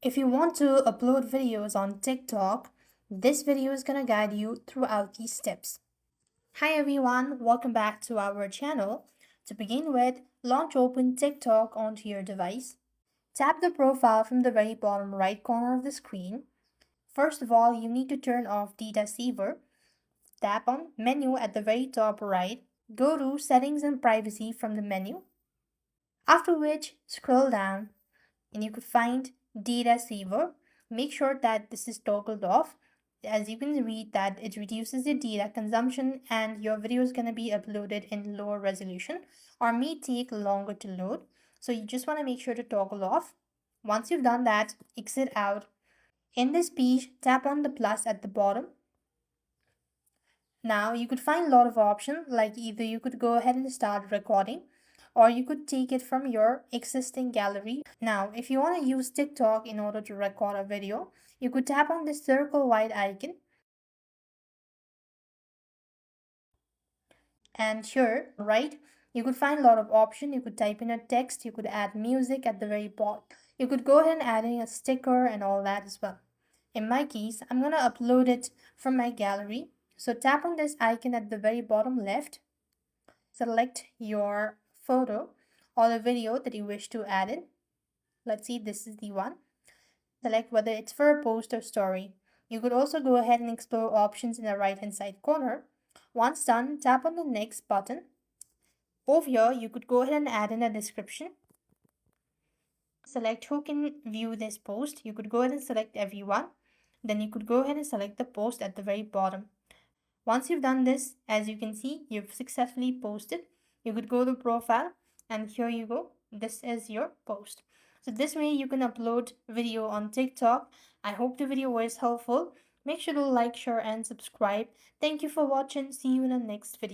If you want to upload videos on TikTok, this video is going to guide you throughout these steps. Hi everyone, welcome back to our channel. To begin with, launch open TikTok onto your device. Tap the profile from the very bottom right corner of the screen. First of all, you need to turn off data saver. Tap on menu at the very top right. Go to settings and privacy from the menu. After which, scroll down and you could find data saver. Make sure that this is toggled off. As you can read that it reduces your data consumption and your video is going to be uploaded in lower resolution or may take longer to load. So you just want to make sure to toggle off. Once you've done that, exit out. In this page, tap on the plus at the bottom. Now you could find a lot of options, like either you could go ahead and start recording or you could take it from your existing gallery. Now, if you want to use TikTok in order to record a video, you could tap on this circle white icon. And here, right, you could find a lot of options. You could type in a text, you could add music at the very bottom. You could go ahead and add in a sticker and all that as well. In my case, I'm going to upload it from my gallery. So tap on this icon at the very bottom left. Select your photo or the video that you wish to add in. Let's see, this is the one. Select whether it's for a post or story. You could also go ahead and explore options in the right hand side corner. Once done, tap on the next button. Over here, you could go ahead and add in a description. Select who can view this post. You could go ahead and select everyone. Then you could go ahead and select the post at the very bottom. Once you've done this, as you can see, you've successfully posted. You could go to profile and here you go. This is your post. So this way you can upload video on TikTok. I hope the video was helpful. Make sure to like, share and subscribe. Thank you for watching. See you in the next video.